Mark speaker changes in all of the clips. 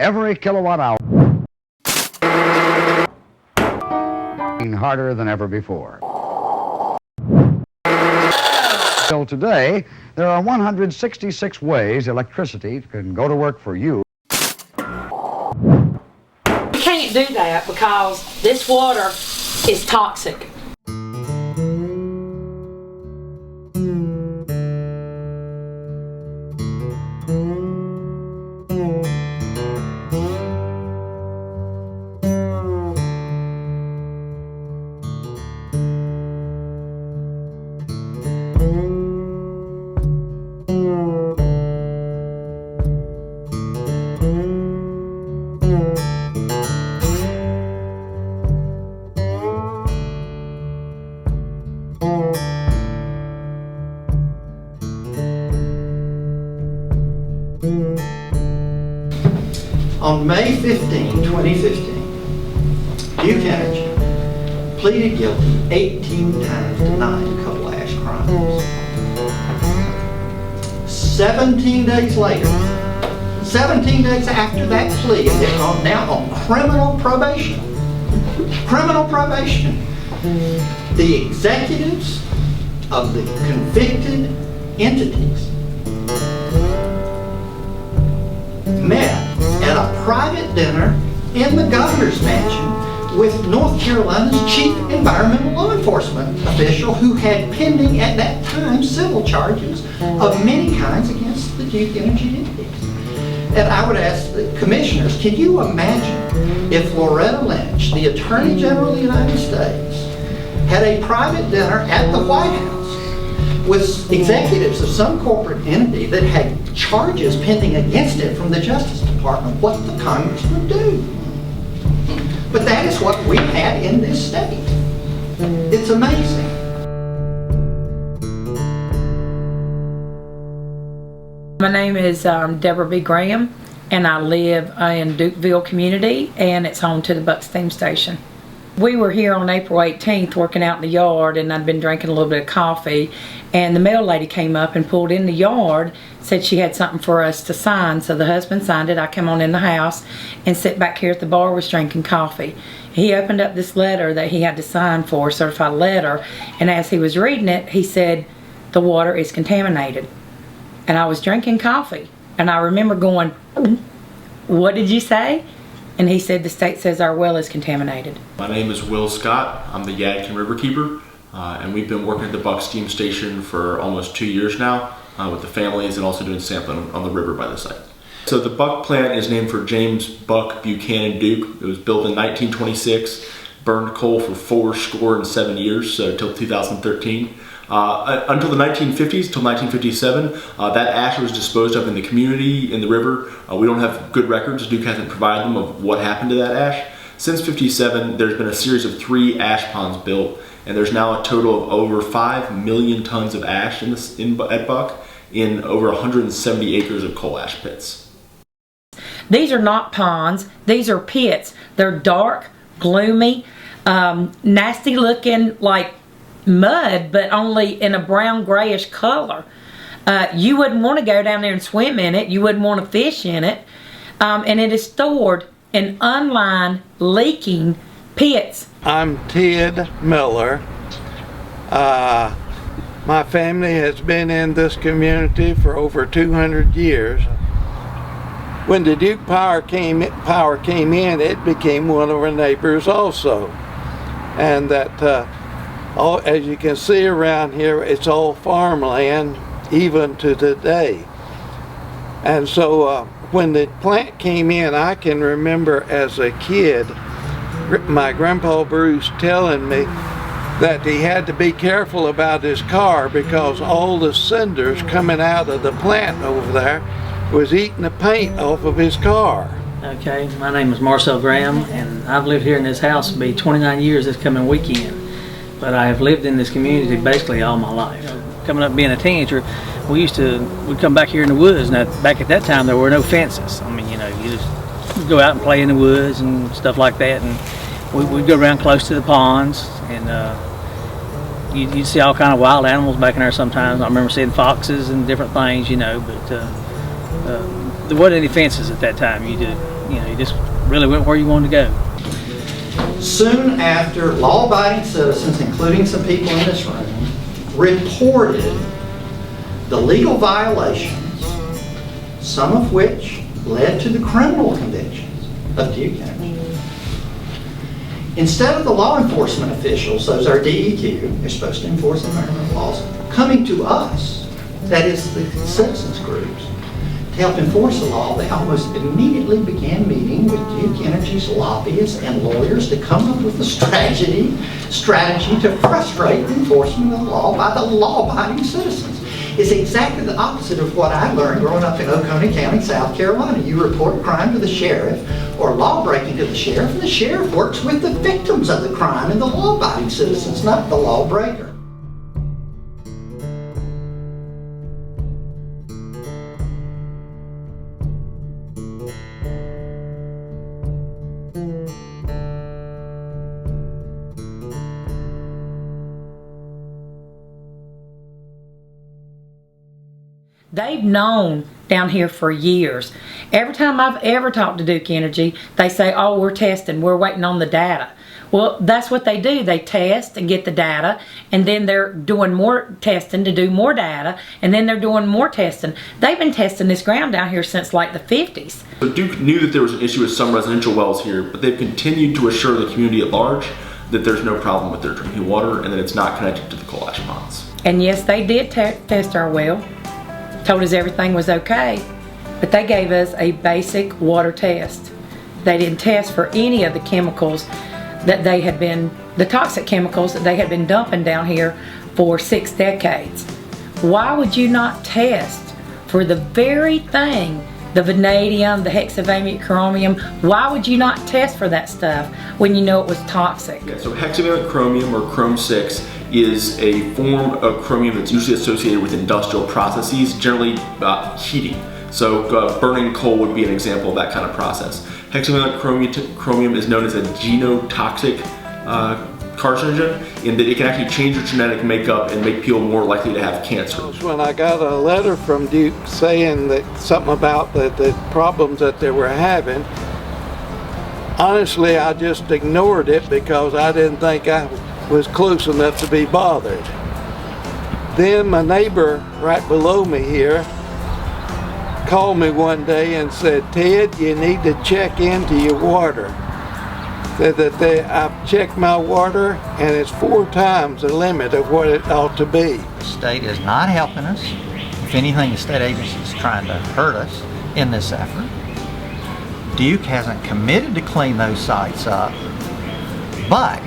Speaker 1: every kilowatt hour harder than ever before. Till today, there are 166 ways electricity can go to work for you.
Speaker 2: We can't do that because this water is toxic.
Speaker 3: On May 15, 2015, Duke Energy pleaded guilty 18 times to 9 coal ash crimes. 17 days later, 17 days after that plea, they're now on criminal probation. Criminal probation. The executives of the convicted entities met at a private dinner in the governor's mansion with North Carolina's chief environmental law enforcement official who had pending at that time civil charges of many kinds against the Duke Energy entities. And I would ask the commissioners, can you imagine if Loretta Lynch, the Attorney General of the United States, had a private dinner at the White House with executives of some corporate entity that had charges pending against it from the Justice Department, what the Congress would do? But that is what we had in this state. It's amazing.
Speaker 2: My name is Deborah B. Graham, and I live in Dukeville community, and it's home to the Buck Steam Station. We were here on April 18th working out in the yard, and I'd been drinking a little bit of coffee, and the mail lady came up and pulled in the yard, said she had something for us to sign. So the husband signed it. I came on in the house and sat back here at the bar, was drinking coffee. He opened up this letter that he had to sign for, a certified letter, and as he was reading it, he said, "The water is contaminated." And I was drinking coffee, and I remember going, "What did you say?" And he said, "The state says our well is contaminated."
Speaker 4: My name is Will Scott. I'm the Yadkin Riverkeeper, and we've been working at the Buck Steam Station for almost 2 years now with the families and also doing sampling on the river by the site. So the Buck plant is named for James Buck Buchanan Duke. It was built in 1926, burned coal for 407 years, so till 2013. Until the 1950s, till 1957, that ash was disposed of in the community, in the river. We don't have good records. Duke hasn't provided them of what happened to that ash. Since 57, there's been a series of 3 ash ponds built, and there's now a total of over 5 million tons of ash at Buck in over 170 acres of coal ash pits.
Speaker 2: These are not ponds. These are pits. They're dark, gloomy, nasty looking, like mud, but only in a brown grayish color. You wouldn't want to go down there and swim in it. You wouldn't want to fish in it. And it is stored in unlined, leaking pits.
Speaker 5: I'm Ted Miller. My family has been in this community for over 200 years. When the Duke power came in, it became one of our neighbors also. And that as you can see around here, it's all farmland, even to today. And so when the plant came in, I can remember as a kid, my grandpa Bruce telling me that he had to be careful about his car because all the cinders coming out of the plant over there was eating the paint off of his car.
Speaker 6: Okay, my name is Marcel Graham, and I've lived here in this house to be 29 years this coming weekend. But I have lived in this community basically all my life. Coming up being a teenager, we'd come back here in the woods. Now, back at that time, there were no fences. I mean, you know, you just go out and play in the woods and stuff like that. And we'd go around close to the ponds, and you'd see all kind of wild animals back in there sometimes. I remember seeing foxes and different things, you know, but there wasn't any fences at that time. You you just really went where you wanted to go.
Speaker 3: Soon after, law-abiding citizens, including some people in this room, reported the legal violations, some of which led to the criminal convictions of Duke Energy. Instead of the law enforcement officials, those are DEQ, they're supposed to enforce environmental laws, coming to us, that is the citizens groups, to help enforce the law, they almost immediately began meeting with Duke Energy's lobbyists and lawyers to come up with a strategy to frustrate the enforcement of the law by the law-abiding citizens. It's exactly the opposite of what I learned growing up in Oconee County, South Carolina. You report crime to the sheriff or law-breaking to the sheriff, and the sheriff works with the victims of the crime and the law-abiding citizens, not the lawbreaker.
Speaker 2: They've known down here for years. Every time I've ever talked to Duke Energy, they say, oh, we're testing, we're waiting on the data. Well, that's what they do. They test and get the data, and then they're doing more testing to do more data, and then they're doing more testing. They've been testing this ground down here since like the 50s.
Speaker 4: So Duke knew that there was an issue with some residential wells here, but they've continued to assure the community at large that there's no problem with their drinking water and that it's not connected to the coal ash ponds.
Speaker 2: And yes, they did test our well. Told us everything was okay, but they gave us a basic water test. They didn't test for any of the chemicals that they had been, the toxic chemicals that they had been dumping down here for 6 decades. Why would you not test for the very thing, the vanadium, the hexavalent chromium? Why would you not test for that stuff when you know it was toxic?
Speaker 4: Yeah, so hexavalent chromium, or Chrome 6, is a form of chromium that's usually associated with industrial processes, generally heating. So burning coal would be an example of that kind of process. Hexavalent chromium is known as a genotoxic carcinogen in that it can actually change your genetic makeup and make people more likely to have cancer.
Speaker 5: When I got a letter from Duke saying that something about the problems that they were having, honestly, I just ignored it because I didn't think I was close enough to be bothered. Then my neighbor right below me here called me one day and said, Ted, you need to check into your water. Said that I've checked my water and it's 4 times the limit of what it ought to be.
Speaker 7: The state is not helping us. If anything, the state agency is trying to hurt us in this effort. Duke hasn't committed to clean those sites up, but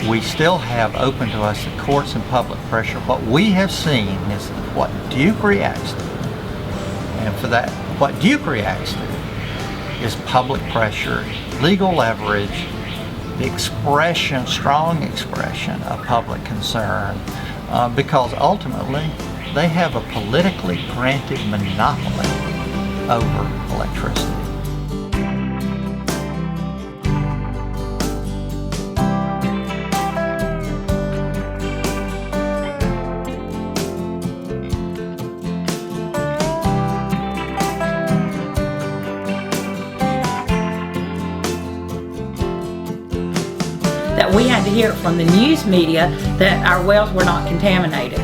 Speaker 7: we still have open to us the courts and public pressure. What we have seen is what Duke reacts to. And for that, what Duke reacts to is public pressure, legal leverage, the expression, strong expression of public concern, because ultimately they have a politically granted monopoly over electricity.
Speaker 2: That we had to hear it from the news media that our wells were not contaminated.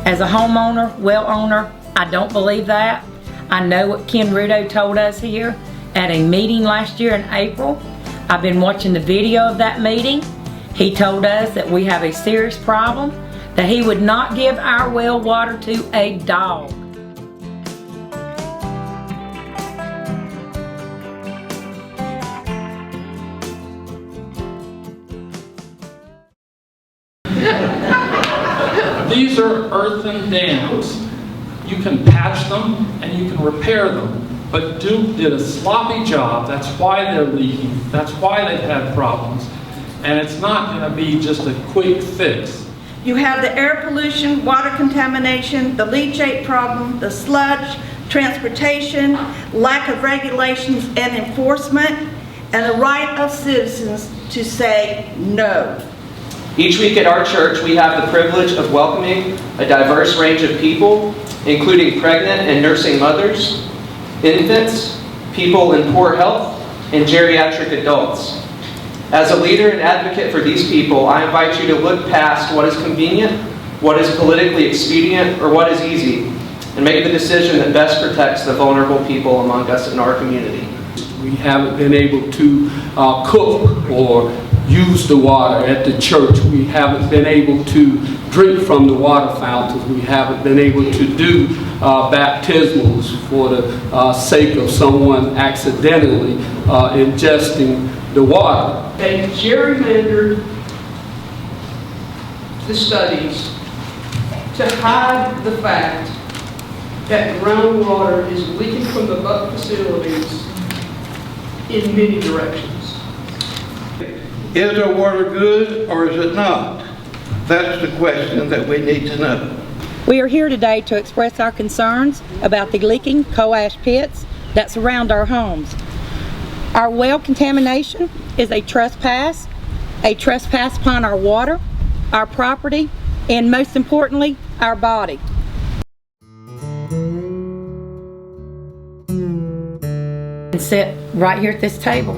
Speaker 2: As a homeowner, well owner, I don't believe that. I know what Ken Rudo told us here at a meeting last year in April. I've been watching the video of that meeting. He told us that we have a serious problem, that he would not give our well water to a dog.
Speaker 8: These are earthen dams. You can patch them and you can repair them, but Duke did a sloppy job. That's why they're leaking. That's why they've had problems. And it's not going to be just a quick fix.
Speaker 9: You have the air pollution, water contamination, the leachate problem, the sludge, transportation, lack of regulations and enforcement, and the right of citizens to say no.
Speaker 10: Each week at our church, we have the privilege of welcoming a diverse range of people, including pregnant and nursing mothers, infants, people in poor health, and geriatric adults. As a leader and advocate for these people, I invite you to look past what is convenient, what is politically expedient, or what is easy, and make the decision that best protects the vulnerable people among us in our community.
Speaker 8: We haven't been able to cook or use the water at the church. We haven't been able to drink from the water fountains. We haven't been able to do baptismals for the sake of someone accidentally ingesting the water.
Speaker 11: They gerrymandered the studies to hide the fact that groundwater is leaking from the Buck facilities in many directions.
Speaker 5: Is our water good or is it not? That's the question that we need to know.
Speaker 2: We are here today to express our concerns about the leaking coal ash pits that surround our homes. Our well contamination is a trespass upon our water, our property, and most importantly, our body. And sit right here at this table,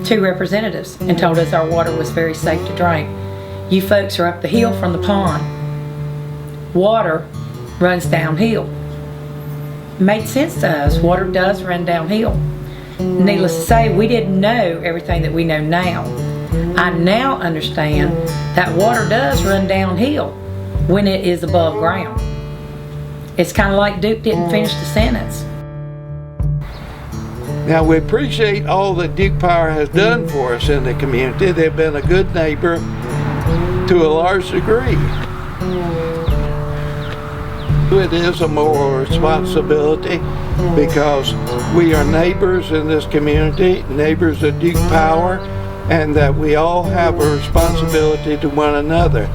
Speaker 2: 2 representatives, and told us our water was very safe to drink. You folks are up the hill from the pond. Water runs downhill. Made sense to us. Water does run downhill. Needless to say, we didn't know everything that we know now. I now understand that water does run downhill when it is above ground. It's kind of like Duke didn't finish the sentence.
Speaker 5: Now, we appreciate all that Duke Power has done for us in the community. They've been a good neighbor to a large degree. It is a moral responsibility because we are neighbors in this community, neighbors of Duke Power, and that we all have a responsibility to one another.